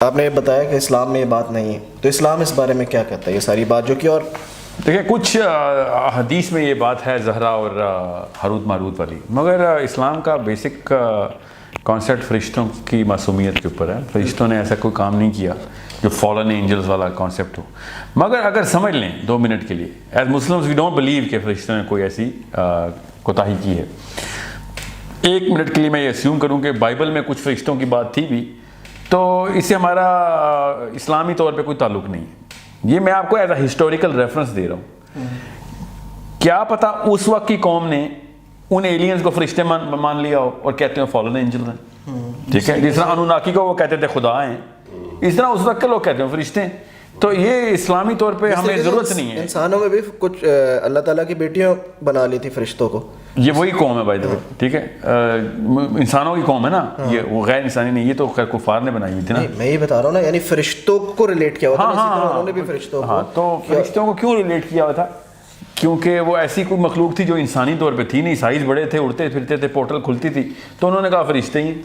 آپ نے بتایا کہ اسلام میں یہ بات نہیں ہے، تو اسلام اس بارے میں کیا کہتا ہے یہ ساری بات جو کہ؟ اور دیکھیں کچھ حدیث میں یہ بات ہے زہرا اور ہاروت ماروت والی، مگر اسلام کا بیسک کانسیپٹ فرشتوں کی معصومیت کے اوپر ہے. فرشتوں نے ایسا کوئی کام نہیں کیا جو فالن اینجلز والا کانسیپٹ ہو. مگر اگر سمجھ لیں 2 منٹ کے لیے، as Muslims we don't believe کہ فرشتوں نے کوئی ایسی کوتاہی کی ہے. 1 منٹ کے لیے میں یہ اسیوم کروں کہ بائبل میں کچھ فرشتوں کی بات تھی بھی، تو اس سے ہمارا اسلامی طور پہ کوئی تعلق نہیں ہے. یہ میں آپ کو ایز اے ہسٹوریکل ریفرنس دے رہا ہوں. کیا پتہ اس وقت کی قوم نے ان ایلینز کو فرشتے مان لیا ہو اور کہتے ہیں فالن اینجلز ہیں. ٹھیک ہے، جس طرح انوناکی کو وہ کہتے تھے خدا ہیں، اس طرح اس وقت کے لوگ کہتے ہیں فرشتے ہیں. تو یہ اسلامی طور پہ ہمیں ضرورت نہیں ہے. انسانوں میں بھی کچھ اللہ تعالیٰ کی بیٹیاں بنا لی تھی فرشتوں کو. یہ وہی قوم ہے بائی دا وے، ٹھیک ہے، انسانوں کی قوم ہے نا یہ، وہ غیر انسانی نہیں. یہ تو خیر کفار نے بنائی ہوئی تھی نا. میں یہ بتا رہا ہوں نا، یعنی فرشتوں کو ریلیٹ کیا ہوا تھا. انہوں نے بھی فرشتوں کو، تو فرشتوں کو کیوں ریلیٹ کیا ہوا تھا؟ کیونکہ وہ ایسی کوئی مخلوق تھی جو انسانی طور پہ تھی نہیں، سائز بڑے تھے، اڑتے پھرتے تھے، پورٹل کھلتی تھی، تو انہوں نے کہا فرشتے ہی.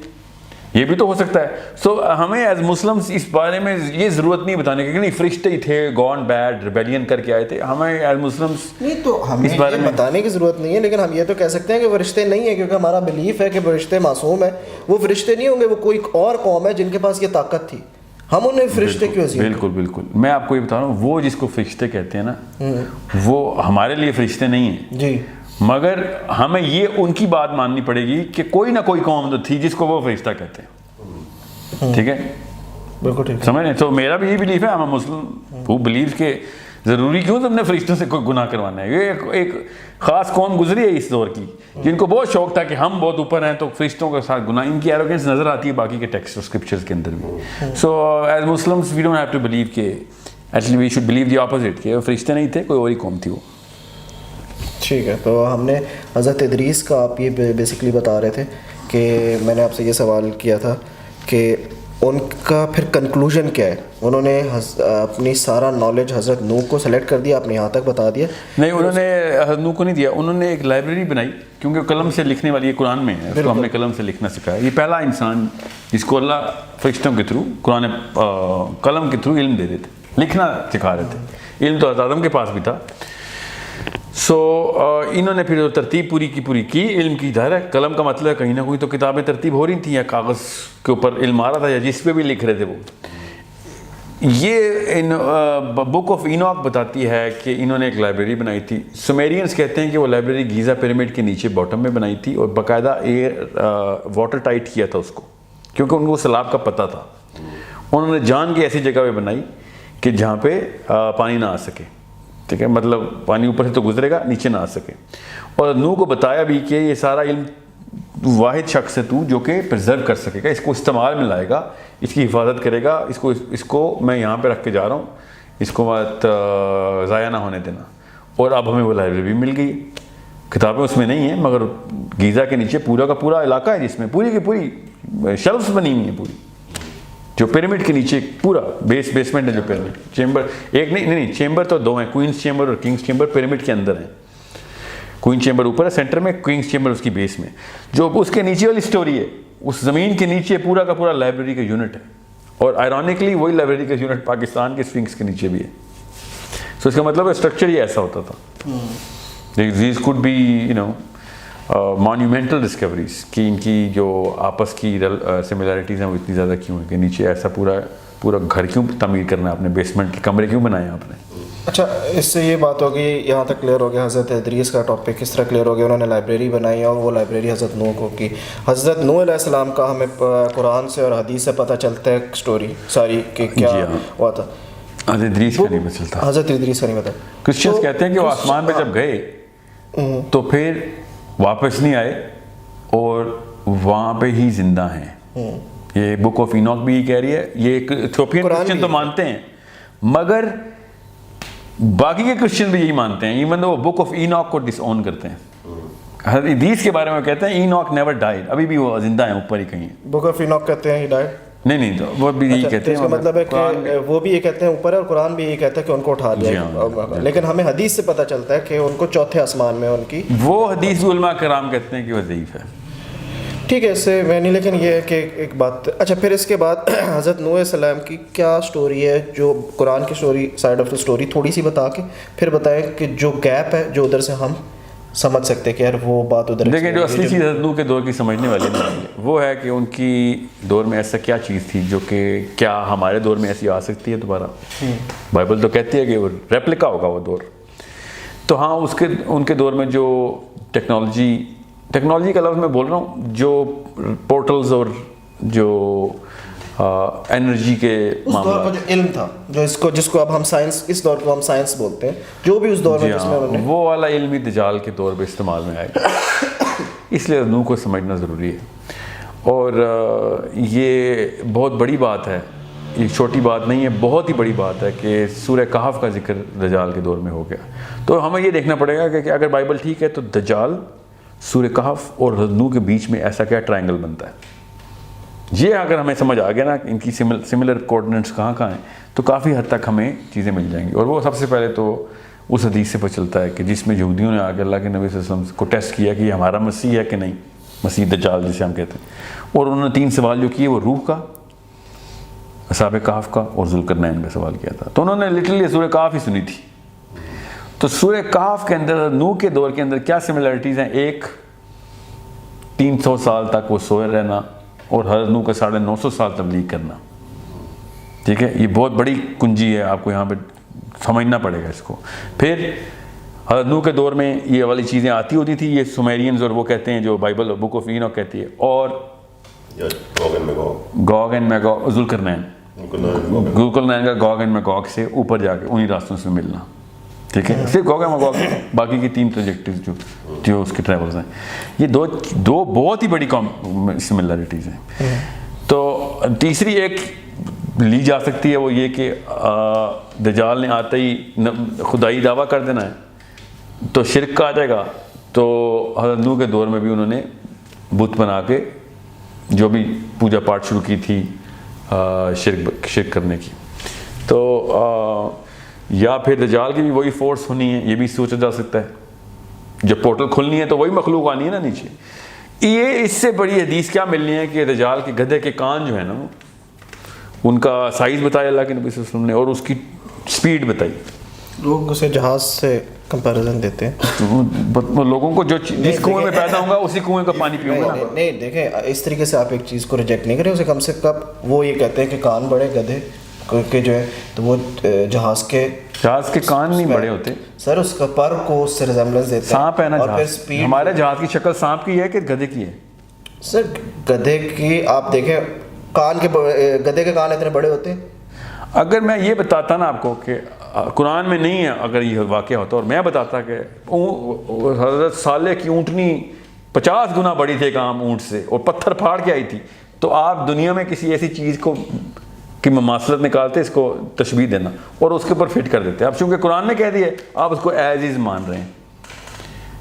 یہ بھی تو ہو سکتا ہے. سو ہمیں ایز مسلمس اس بارے میں یہ ضرورت نہیں بتانے کی کہ نہیں فرشتے ہی تھے، گون بیڈ ریبیلین کر کے آئے تھے. ہمیں ایز مسلمس نہیں، تو ہمیں اس بارے میں بتانے کی ضرورت نہیں ہے، لیکن ہم یہ تو کہہ سکتے ہیں کہ فرشتے نہیں ہیں، کیونکہ ہمارا بلیف ہے کہ فرشتے معصوم ہیں. وہ فرشتے نہیں ہوں گے، وہ کوئی اور قوم ہے جن کے پاس یہ طاقت تھی. ہم انہیں فرشتے کیوں عزیز؟ بالکل بالکل. میں آپ کو یہ بتا رہا ہوں، وہ جس کو فرشتے کہتے ہیں نا، وہ ہمارے لیے فرشتے نہیں ہیں جی، مگر ہمیں یہ ان کی بات ماننی پڑے گی کہ کوئی نہ کوئی قوم تو تھی جس کو وہ فرشتہ کہتے ہیں. ٹھیک ہے، بالکل ٹھیک سمجھ لیں. تو میرا بھی یہ بلیف ہے، ہم مسلم وہ بلیو کہ ضروری کیوں تم نے فرشتوں سے کوئی گناہ کروانا ہے. یہ ایک خاص قوم گزری ہے اس دور کی جن کو بہت شوق تھا کہ ہم بہت اوپر ہیں، تو فرشتوں کے ساتھ گناہ، ان کی ایروگنس نظر آتی ہے باقی کے ٹیکسٹ اور اسکرپچرز کے اندر بھی. So as Muslims we don't have to believe کہ actually we should believe the opposite کہ فرشتے نہیں تھے، کوئی اور ہی قوم تھی وہ. ٹھیک ہے. تو ہم نے حضرت ادریس کا آپ یہ بیسکلی بتا رہے تھے کہ میں نے آپ سے یہ سوال کیا تھا کہ ان کا پھر کنکلوژن کیا ہے. انہوں نے اپنی سارا نالج حضرت نوح کو سلیکٹ کر دیا، آپ نے یہاں تک بتا دیا. نہیں، انہوں نے حضرت نوح کو نہیں دیا، انہوں نے ایک لائبریری بنائی، کیونکہ قلم سے لکھنے والی یہ قرآن میں ہے، اس کو ہم نے قلم سے لکھنا سکھایا. یہ پہلا انسان جس کو اللہ فرشتوں کے تھرو قرآن قلم کے تھرو علم دے دیتے، لکھنا سکھا رہے تھے. علم تو حضرت آدم کے پاس بھی تھا. سو انہوں نے پھر ترتیب پوری کی علم کی. ظاہر ہے قلم کا مطلب ہے کہیں نہ کہیں تو کتابیں ترتیب ہو رہی تھیں یا کاغذ کے اوپر علم آ رہا تھا یا جس پہ بھی لکھ رہے تھے وہ. یہ بک آف اینوک بتاتی ہے کہ انہوں نے ایک لائبریری بنائی تھی. سمیرینز کہتے ہیں کہ وہ لائبریری گیزا پیرامڈ کے نیچے باٹم میں بنائی تھی اور باقاعدہ واٹر ٹائٹ کیا تھا اس کو، کیونکہ ان کو سیلاب کا پتہ تھا. انہوں نے جان کی ایسی جگہ پہ بنائی کہ جہاں پہ پانی نہ آ سکے. ٹھیک ہے، مطلب پانی اوپر سے تو گزرے گا، نیچے نہ آ سکے. اور نوح کو بتایا بھی کہ یہ سارا علم واحد شخص ہے تو جو کہ پرزرو کر سکے گا، اس کو استعمال میں لائے گا، اس کی حفاظت کرے گا، اس کو میں یہاں پہ رکھ کے جا رہا ہوں، اس کو بات ضائع نہ ہونے دینا. اور اب ہمیں وہ لائبریری مل گئی. کتابیں اس میں نہیں ہیں مگر گیزا کے نیچے پورا کا پورا علاقہ ہے جس میں پوری کی پوری شیلفز بنی ہوئی ہیں، پوری جو پیرامڈ کے نیچے پورا بیسمنٹ ہے. جو پیرامڈ چیمبر ایک نہیں چیمبر تو 2 ہیں، کوئنس چیمبر اور کنگس چیمبر پیرامڈ کے اندر ہیں. کوئن چیمبر اوپر ہے سینٹر میں، کنگس چیمبر اس کی بیس میں. جو اس کے نیچے والی سٹوری ہے، اس زمین کے نیچے پورا کا پورا لائبریری کا یونٹ ہے. اور آئرونکلی وہی لائبریری کا یونٹ پاکستان کے سفنکس کے نیچے بھی ہے. سو اس کا مطلب اسٹرکچر ہی ایسا ہوتا تھا. دیز کوڈ بی مانیومنٹل ڈسکوریز کہ ان کی جو آپس کی سملیرٹیز ہیں وہ اتنی زیادہ کیوں ہیں کہ نیچے ایسا پورا گھر کیوں تعمیر کرنا ہے آپ نے، بیسمنٹ کے کمرے کیوں بنائے آپ نے. اچھا، اس سے یہ بات ہوگی، یہاں تک کلیئر ہو گیا. حضرت ادریس کا ٹاپک کس طرح کلیئر ہو گیا. انہوں نے لائبریری بنائی اور وہ لائبریری حضرت نوح کو کی. حضرت نوح علیہ السلام کا ہمیں قرآن سے اور حدیث سے پتہ چلتا ہے اسٹوری ساری کہ کیا ہوا تھا. حضرت ادریس کا نہیں چلتا. حضرت ادریس کا نہیں پتہ. کرسچنس کہتے ہیں کہ وہ آسمان پہ جب گئے تو پھر واپس نہیں آئے اور وہاں پہ ہی زندہ ہیں. یہ بک آف اینوک بھی یہ کہہ رہی ہے. یہ ایک ایتھوپین کرسچن تو مانتے ہیں مگر باقی کے کرسچن بھی یہی مانتے ہیں، ایون وہ بک آف اینوک کو ڈس اون کرتے ہیں. حضرت ادریس کے بارے میں کہتے ہیں اینوک نیور ڈائیڈ، ابھی بھی وہ زندہ ہیں اوپر ہی کہیں. بک آف اینوک کہتے ہیں ہی ڈائیڈ نہیں تو وہ بھی یہی کہتے ہیں. اس کا مطلب ہے کہ وہ بھی یہ کہتے ہیں اوپر ہے اور قرآن بھی یہ کہتا ہے کہ ان کو اٹھا لیا. لیکن ہمیں حدیث سے پتہ چلتا ہے کہ ان کو چوتھے آسمان میں ان کی، وہ حدیث علماء کرام کہتے ہیں کہ وہ ضعیف ہے. ٹھیک ہے اس سے میں نہیں, لیکن یہ ہے کہ ایک بات. اچھا پھر اس کے بعد حضرت نوح علیہ السلام کی کیا سٹوری ہے, جو قرآن کی story, side of the story تھوڑی سی بتا کے پھر بتائیں کہ جو گیپ ہے جو ادھر سے ہم سمجھ سکتے ہیں کہ یار وہ بات ادھر. دیکھیں جو اصلی چیز حضرت نوح کے دور کی سمجھنے والی نہیں ہے وہ ہے کہ ان کی دور میں ایسا کیا چیز تھی جو کہ کیا ہمارے دور میں ایسی آ سکتی ہے دوبارہ. بائبل تو کہتی ہے کہ وہ ریپلیکا ہوگا وہ دور. تو ہاں ان کے دور میں جو ٹیکنالوجی کا لفظ میں بول رہا ہوں, جو پورٹلز اور جو انرجی کے معاملات, جو علم تھا جو جس کو اب ہم سائنس, اس دور کو ہم سائنس بولتے ہیں, جو بھی اس دور میں جس میں وہ والا علمی دجال کے دور پہ استعمال میں آئے گا. اس لیے نوح کو سمجھنا ضروری ہے. اور یہ بہت بڑی بات ہے, یہ چھوٹی بات نہیں ہے, بہت ہی بڑی بات ہے کہ سورہ کہف کا ذکر دجال کے دور میں ہو گیا. تو ہمیں یہ دیکھنا پڑے گا کہ اگر بائبل ٹھیک ہے تو دجال, سورہ کہف اور نوح کے بیچ میں ایسا کیا ٹرائنگل بنتا ہے. یہ اگر ہمیں سمجھ آ گیا نا ان کی سملر کوآرڈینیٹس کہاں ہیں, تو کافی حد تک ہمیں چیزیں مل جائیں گی. اور وہ سب سے پہلے تو اس حدیث سے پتہ چلتا ہے کہ جس میں یہودیوں نے آ کے اللہ کے نبی صلی اللہ علیہ وسلم کو ٹیسٹ کیا کہ یہ ہمارا مسیح ہے کہ نہیں, مسیح دجال جسے ہم کہتے ہیں. اور انہوں نے 3 سوال جو کیے وہ روح کا, اصحاب کہف کا اور ذوالقرنین کا سوال کیا تھا. تو انہوں نے لٹرلی سورہ کہف ہی سنی تھی. تو سورہ کہف کے اندر نوح کے دور کے اندر کیا سملیرٹیز ہیں. ایک 300 سال تک وہ سوئے رہنا اور حضرت نوح کا 950 سال تبلیغ کرنا. ٹھیک ہے, یہ بہت بڑی کنجی ہے, آپ کو یہاں پہ سمجھنا پڑے گا اس کو. پھر حضرت نوح کے دور میں یہ والی چیزیں آتی ہوتی تھی, یہ سومیرینز اور وہ کہتے ہیں جو بائبل بک آف اینوک کہتی ہے, اور گوگ اینڈ میگوگ, ذوالقرنین کا گوگ اینڈ میگوگ سے اوپر جا کے انہی راستوں سے ملنا. ٹھیک ہے, صرف گوگ اینڈ میگوگ, باقی کی 3 ٹریجیکٹریز جو اس کے ٹریولز ہیں, یہ دو بہت ہی بڑی سملیرٹیز ہیں. تو تیسری ایک لی جا سکتی ہے وہ یہ کہ دجال نے آتے ہی خدائی دعویٰ کر دینا ہے تو شرک کا آ جائے گا. تو حضرت نوح کے دور میں بھی انہوں نے بت بنا کے جو بھی پوجا پاٹ شروع کی تھی شرک کرنے کی. تو یا پھر دجال کی بھی وہی فورس ہونی ہے, یہ بھی سوچا جا سکتا ہے. جب پورٹل کھلنی ہے تو وہی مخلوق آنی ہے نا نیچے. یہ اس سے بڑی حدیث کیا ملنی ہے کہ دجال کے گدھے کے کان جو ہے نا, ان کا سائز بتایا اللہ کے نبی صلی اللہ علیہ وسلم نے, اور اس کی سپیڈ بتائی. لوگ اسے جہاز سے کمپیریزن دیتے ہیں. لوگوں کو جو جس کنویں میں پیدا ہوں گا اسی کنویں کا پانی پیوں گا. نہیں دیکھیں, اس طریقے سے آپ ایک چیز کو ریجیکٹ نہیں کریں. اسے کم سے کم وہ یہ کہتے ہیں کہ کان بڑے گدھے کے جو ہے, تو وہ جہاز کے کان نہیں بڑے ہوتے سر, اس کا پر کو اس سے ریزمبلنس دیتے ہیں. سانپ ہے نا جہاز, ہمارے جہاز کی شکل سانپ کی ہے کہ گدھے کی ہے؟ سر گدھے کی آپ دیکھیں کان کے, گدھے کے کان اتنے بڑے ہوتے ہیں. اگر میں یہ بتاتا نا آپ کو کہ قرآن میں نہیں ہے, اگر یہ واقعہ ہوتا اور میں بتاتا کہ حضرت صالح کی اونٹنی 50 گنا بڑی تھی ایک عام اونٹ سے اور پتھر پھاڑ کے آئی تھی, تو آپ دنیا میں کسی ایسی چیز کو کی مماثلت نکالتے, اس کو تشبیہ دینا اور اس کے اوپر فٹ کر دیتے. اب چونکہ قرآن نے کہہ دیا آپ اس کو ایز از مان رہے ہیں.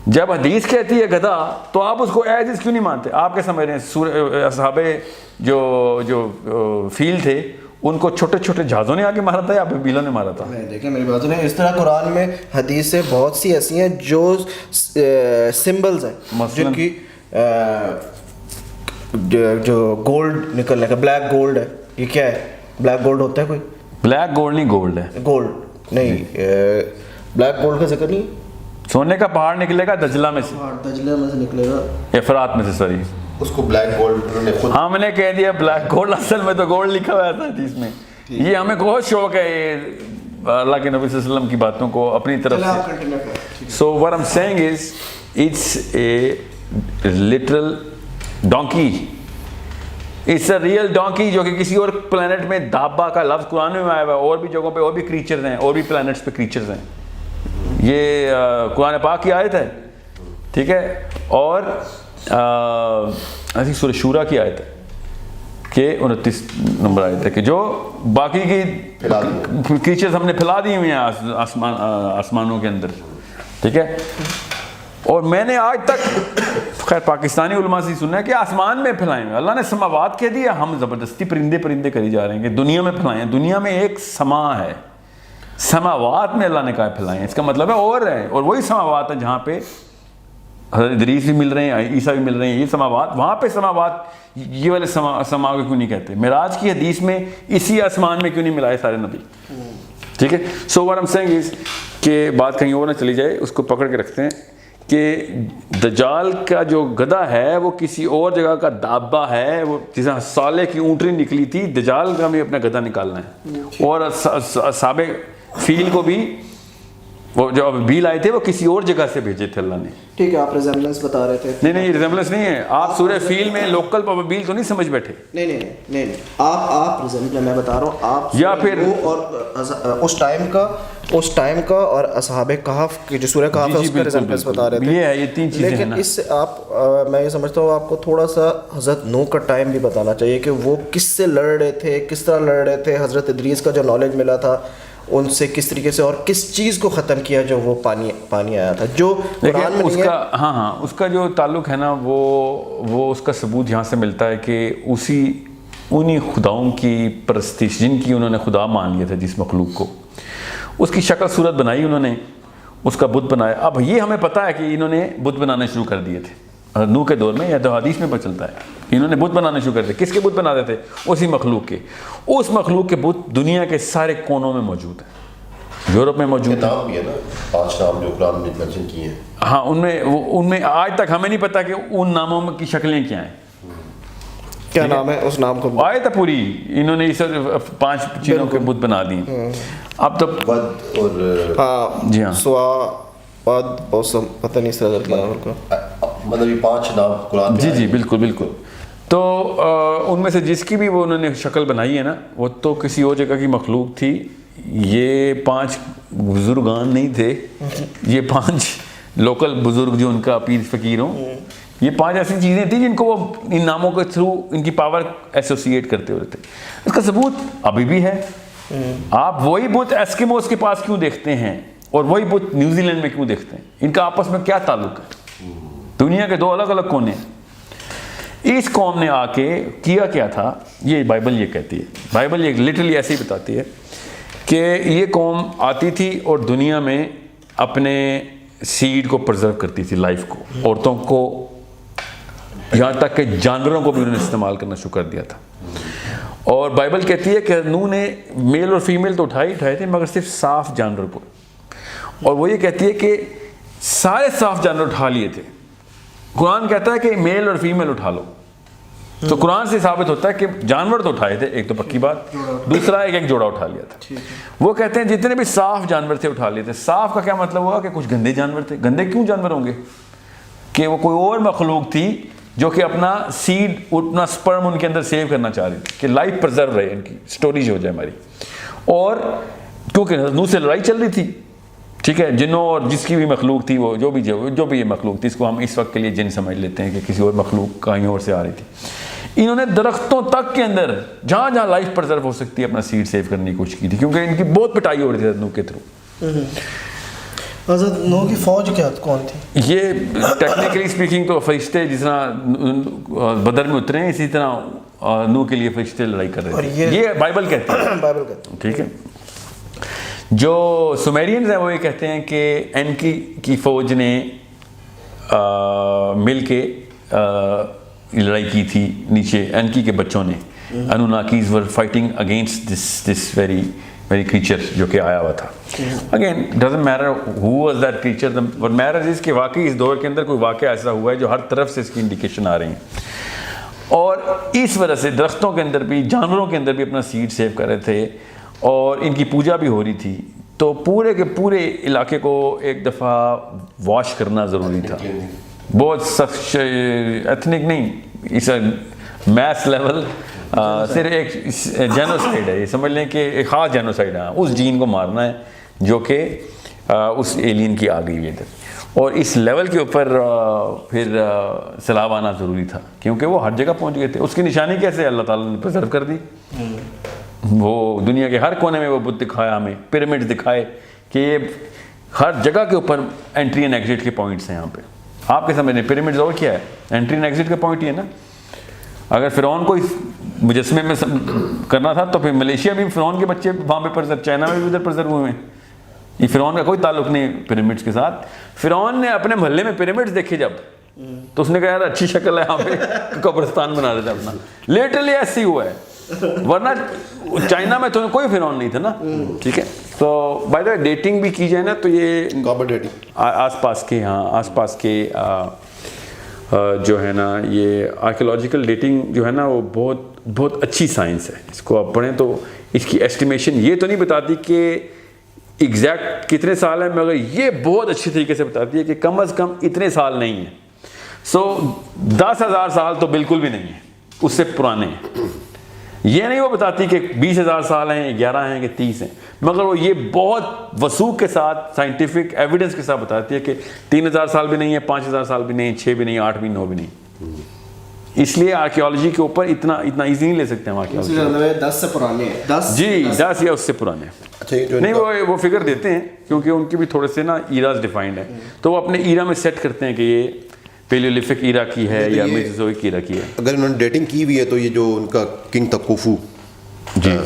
جب حدیث کہتی ہے گدھا تو آپ اس کو ایز از کیوں نہیں مانتے؟ آپ کیا سمجھ رہے ہیں اصحاب جو فیل تھے ان کو چھوٹے چھوٹے جہازوں نے آ کے مارا تھا یا بیلوں نے مارا تھا؟ دیکھیں میری بات سنیں, اس طرح قرآن میں حدیثیں بہت سی ایسی ہیں جو سمبلز ہیں, جن کی جو گولڈ نکلنے کا, بلیک گولڈ ہے, یہ کیا ہے؟ بلیک گولڈ ہوتا ہے کوئی؟ بلیک گولڈ نہیں, گولڈ ہے. گولڈ نہیں, بلیک گولڈ کا ذکر نہیں. سونے کا پہاڑ نکلے گا دجلہ میں سے, دجلہ میں سے نکلے گا, افرات میں سے, سوری اس کو بلیک گولڈ. ہم نے کہہ دیا بلیک گولڈ, اصل میں تو گولڈ لکھا ہوا تھا حدیث میں. یہ ہمیں بہت شوق ہے اللہ کے نبی صلی اللہ علیہ وسلم کی باتوں کو اپنی طرف سے. سو what I'm saying is it's a literal donkey. It's a real donkey جو کہ کسی اور پلانٹ میں دابا کا لفظ قرآن میں آیا ہوا ہے, اور بھی جگہوں پہ اور بھی کریچرز ہیں, اور بھی پلانٹس پہ کریچرز ہیں. یہ قرآن پاک کی آیت ہے, ٹھیک ہے. اور ایسی سورہ شورا کی آیت ہے کہ 29 نمبر آیت ہے کہ جو باقی کی کریچرز ہم نے پھیلا دی ہوئی ہیں آسمانوں کے اندر, ٹھیک ہے. اور میں نے آج تک خیر پاکستانی علماء سے سنا ہے کہ آسمان میں پھیلائیں گے. اللہ نے سماوات کہہ دیا, ہم زبردستی پرندے کری جا رہے ہیں کہ دنیا میں پھیلائیں. دنیا میں ایک سما ہے, سماوات میں اللہ نے کہا پھیلائیں, اس کا مطلب ہے اور ہے, اور وہی سماوات ہے جہاں پہ حضرت ادریس بھی مل رہے ہیں, عیسیٰ بھی مل رہے ہیں, یہ سماوات, وہاں پہ سماوات یہ والے سما کو کیوں نہیں کہتے؟ معراج کی حدیث میں اسی آسمان میں کیوں نہیں ملائے سارے نبی؟ ٹھیک ہے. سو what I'm saying is کہ بات کہیں اور نہ چلی جائے, اس کو پکڑ کے رکھتے ہیں کہ دجال کا جو گدھا ہے وہ کسی اور جگہ کا دابہ ہے. وہ جس طرح صالح کی اونٹنی نکلی تھی, دجال کا بھی اپنا گدھا نکالنا ہے. اور اصحاب فیل کو بھی, وہ جو ابیل آئے تھے وہ کسی اور جگہ سے بھیجے تھے اللہ نے. ٹھیک ہے, آپ ریزمبلنس بتا رہے تھے. نہیں ریزمبلنس نہیں ہے, آپ سورہ فیل میں لوکل ابیل تو نہیں سمجھ بیٹھے. نہیں آپ ریزمبلنس میں بتا رہا ہوں, آپ یا پھر اور اس ٹائم کا اور اصحاب کہف کی جو سورہ کہف ہے اس کا ریزمبلنس بتا رہے تھے. یہ ہے, یہ تین چیزیں ہیں. لیکن اس سے آپ, میں یہ سمجھتا ہوں آپ کو تھوڑا سا حضرت نوح کا ٹائم بھی بتانا چاہیے کہ وہ کس سے لڑ رہے تھے, کس طرح لڑ رہے تھے. حضرت ادریس کا جو نالج ملا تھا ان سے کس طریقے سے, اور کس چیز کو ختم کیا جو وہ پانی آیا تھا, جو قرآن میں اس کا ہاں اس کا جو تعلق ہے نا, وہ اس کا ثبوت یہاں سے ملتا ہے کہ انہی خداؤں کی پرستش جن کی انہوں نے خدا مان لیا تھا, جس مخلوق کو اس کی شکل صورت بنائی انہوں نے, اس کا بت بنایا. اب یہ ہمیں پتہ ہے کہ انہوں نے بت بنانے شروع کر دیے تھے نوح کے دور میں, یا تو حدیث میں پتہ چلتا ہے انہوں نے بت بنانے شروع کر دیے. کس کے بت بناتے تھے؟ اسی مخلوق کے. اس مخلوق کے بت دنیا کے سارے کونوں میں موجود ہیں, یورپ میں موجود ہیں. نام بھی ہے نا 5 نام جو قرآن نے مینشن کیے ہیں. ہاں ان میں آج تک ہمیں نہیں پتا کہ ان ناموں کی شکلیں کیا ہیں. کیا نام ہے اس نام کو؟ آئے تو پوری انہوں نے 5 چیزوں کے بت بنا دیے. اب تو ود اور جی ہاں سوا پد اوسم, پتہ نہیں اس کا مطلب یہ 5 نام قرآن میں. جی بالکل. تو ان میں سے جس کی بھی وہ انہوں نے شکل بنائی ہے نا, وہ تو کسی اور جگہ کی مخلوق تھی. یہ 5 بزرگان نہیں تھے, یہ 5 لوکل بزرگ جو ان کا پیر فقیر ہوں, یہ 5 ایسی چیزیں تھیں جن کو وہ ان ناموں کے تھرو ان کی پاور ایسوسیٹ کرتے ہوئے تھے. اس کا ثبوت ابھی بھی ہے. آپ وہی بت ایسکیموز کے پاس کیوں دیکھتے ہیں اور وہی بت نیوزی لینڈ میں کیوں دیکھتے ہیں؟ ان کا آپس میں کیا تعلق ہے؟ دنیا کے 2 الگ الگ کونے ہیں. اس قوم نے آ کے کیا تھا, یہ بائبل یہ کہتی ہے, بائبل یہ لٹرلی ایسے ہی بتاتی ہے کہ یہ قوم آتی تھی اور دنیا میں اپنے سیڈ کو پرزرو کرتی تھی, لائف کو, عورتوں کو, یہاں تک کہ جانوروں کو بھی انہوں نے استعمال کرنا شروع کر دیا تھا. اور بائبل کہتی ہے کہ نوح نے میل اور فیمیل تو اٹھائے تھے مگر صرف صاف جانور کو. اور وہ یہ کہتی ہے کہ سارے صاف جانور اٹھا لیے تھے. قرآن کہتا ہے کہ میل اور فیمیل اٹھا لو. تو قرآن سے ثابت ہوتا ہے کہ جانور تو اٹھائے تھے, ایک تو پکی بات, دوسرا ایک جوڑا اٹھا لیا تھا. وہ کہتے ہیں جتنے بھی صاف جانور تھے اٹھا لیے تھے. صاف کا کیا مطلب ہوا کہ کچھ گندے جانور تھے. گندے کیوں جانور ہوں گے؟ کہ وہ کوئی اور مخلوق تھی جو کہ اپنا سیڈ, اپنا سپرم ان کے اندر سیو کرنا چاہ رہی تھی کہ لائف پرزرو رہے, ان کی سٹوریج ہو جائے ہماری. اور کیونکہ نوح سے لڑائی چل رہی تھی, ٹھیک ہے, جنوں اور جس کی بھی مخلوق تھی, وہ جو بھی یہ مخلوق تھی, اس کو ہم اس وقت کے لیے جن سمجھ لیتے ہیں کہ کسی اور مخلوق کہیں اور سے آ رہی تھی. انہوں نے درختوں تک کے اندر جہاں لائف پرزرو ہو سکتی ہے اپنا سیڈ سیو کرنے کی کوشش کی تھی, کیونکہ ان کی بہت پٹائی ہو رہی تھی نوح کے تھرو. حضرت نوح کی فوج کیا کون تھی؟ یہ ٹیکنیکلی اسپیکنگ تو فرشتے جس طرح بدر میں اترے ہیں, اسی طرح نوح کے لیے فرشتے لڑائی کر رہے تھے. یہ بائبل کہتی ہے. ٹھیک ہے. جو سومیرینز ہیں وہ یہ کہتے ہیں کہ اینکی کی فوج نے مل کے لڑائی کی تھی نیچے. اینکی کے بچوں نے, Anunnakis were fighting against this very creature جو کہ آیا ہوا تھا. Again doesn't matter who was that creature, what matters is کہ واقعی اس دور کے اندر کوئی واقعہ ایسا ہوا ہے جو ہر طرف سے اس کی انڈیکیشن آ رہی ہیں. اور اس وجہ سے درختوں کے اندر بھی, جانوروں کے اندر بھی اپنا سیڈ سیو کر رہے تھے, اور ان کی پوجا بھی ہو رہی تھی. تو پورے کے پورے علاقے کو ایک دفعہ واش کرنا ضروری تھا. بہت سخت ایتھنک نہیں, اس میس لیول, صرف ایک جینوسائڈ ہے, یہ سمجھ لیں کہ ایک خاص جینوسائڈ ہے. اس جین کو مارنا ہے جو کہ اس ایلین کی آ گئی ہے, اور اس لیول کے اوپر پھر سیلاب آنا ضروری تھا, کیونکہ وہ ہر جگہ پہنچ گئے تھے. اس کی نشانی کیسے اللہ تعالیٰ نے پرزرو کر دی. وہ دنیا کے ہر کونے میں وہ بت دکھایا ہمیں, پیرامڈ دکھائے کہ یہ ہر جگہ کے اوپر انٹری اینڈ ایگزٹ کے پوائنٹس ہیں. یہاں پہ آپ کے سمجھ رہے ہیں پیرامڈز اور کیا ہے, انٹری اینڈ ایگزٹ کا پوائنٹ ہی ہے نا. اگر فرعون کو مجسمے میں کرنا تھا تو پھر ملیشیا بھی فرعون کے بچے وہاں پہ پرزر, چائنا میں بھی ادھر پرزر ہوئے ہیں. یہ فرعون کا کوئی تعلق نہیں پیرامڈس کے ساتھ. فرعون نے اپنے محلے میں پیرامڈس دیکھے جب تو اس نے کہا یار اچھی شکل ہے, یہاں پہ قبرستان بنا رہے تھے اپنا. لیٹرلی ایسے ہی ہوا ہے, ورنہ چائنا میں تو کوئی فرعون نہیں تھا نا. ٹھیک ہے, تو بائی دا وے ڈیٹنگ بھی کی جائے نا تو یہ آس پاس کے, ہاں آس پاس کے جو ہے نا یہ آرکیولوجیکل ڈیٹنگ جو ہے نا وہ بہت بہت اچھی سائنس ہے. اس کو آپ پڑھیں تو اس کی ایسٹیمیشن یہ تو نہیں بتاتی کہ ایگزیکٹ کتنے سال ہیں, مگر یہ بہت اچھی طریقے سے بتاتی ہے کہ کم از کم اتنے سال نہیں ہیں. سو 10,000 سال تو بالکل بھی نہیں ہے, اس سے پرانے ہیں. یہ نہیں وہ بتاتی کہ 20,000 سال ہیں, 11 ہیں کہ 30 ہیں, مگر وہ یہ بہت وثوق کے ساتھ سائنٹیفک ایویڈنس کے ساتھ بتاتی ہے کہ 3,000 سال بھی نہیں ہے, 5,000 سال بھی نہیں, 6 بھی نہیں, 8 بھی, 9 بھی نہیں. اس لیے آرکیولوجی کے اوپر اتنا ایزی نہیں لے سکتے ہم آرکیولوجی. 10 سے پرانے ہیں, 10 جی 10 یا اس سے پرانے. نہیں وہ فگر دیتے ہیں کیونکہ ان کے بھی تھوڑے سے نا ایراز ڈیفائنڈ ہیں, تو وہ اپنے ایرا میں سیٹ کرتے ہیں کہ یہ پیلیولیفک ایرا کی ہے یا میزوزوئک ایرا کی ہے. اگر انہوں نے ڈیٹنگ کی ہوئی ہے تو یہ جو ان کا کنگ تھا خوفو, جی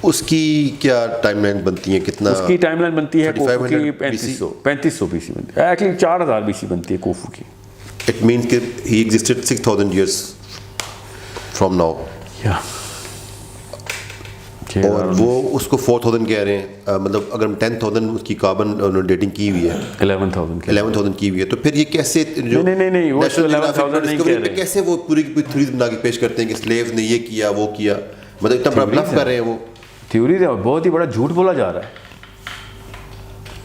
اس کی کیا ٹائم لائن بنتی ہے, کتنا اس کی ٹائم لائن بنتی ہے کوفو کی 3500 BC بنتی ہے, ایکچولی 4000 BC بنتی ہے کوفو کی. It means that he existed 6,000 years from now. اور وہ اس کو 4,000 کہہ رہے ہیں, مطلب اگر 10,000 اس کی کاربن ڈیٹنگ کی ہوئی ہے, 11,000 کی ہوئی ہے, تو پھر یہ کیسے نہیں وہ 11,000 نہیں کہہ رہے, کیسے وہ پوری تھیوریز بنا کے پیش کرتے ہیں کہ سلیوز نے یہ کیا وہ کیا, مطلب اتنا بڑا بلف کر رہے ہیں وہ. تھیوریز ہے, بہت ہی بڑا جھوٹ بولا جا رہا ہے.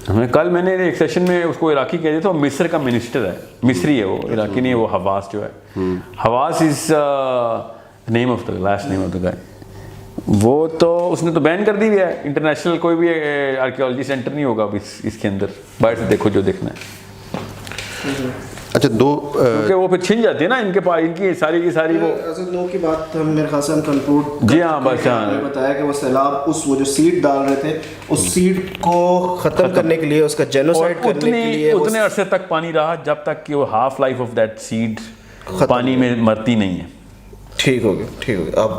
ہمیں کل میں نے ایک سیشن میں اس کو عراقی کہہ دیا تھا, مصر کا منسٹر ہے, مصری ہے وہ, عراقی نہیں ہے وہ, حواس جو ہے, حواس is name of the last name of the guy. وہ تو اس نے تو بین کر دی ہوئی ہے, انٹرنیشنل کوئی بھی آرکیولوجی سینٹر نہیں ہوگا اس کے اندر, باہر سے دیکھو جو دیکھنا ہے. اچھا دو کیونکہ وہ پھر چھن جاتی ہے نا ان کے پاس, ان کی ساری کی ساری وہ نو کی بات ہم میرے خیال سے ہم کنکلوڈ. جی ہاں بس ہاں بتایا کہ وہ سیلاب اس وہ جو سیڈ ڈال رہے تھے, اس سیڈ کو ختم کرنے کے لیے, اس کا جینوسائڈ کرنے کے لیے اتنے عرصے تک پانی رہا جب تک کہ وہ half life of that seed پانی میں مرتی نہیں ہے. ٹھیک ہو گیا, ٹھیک ہو گیا. آپ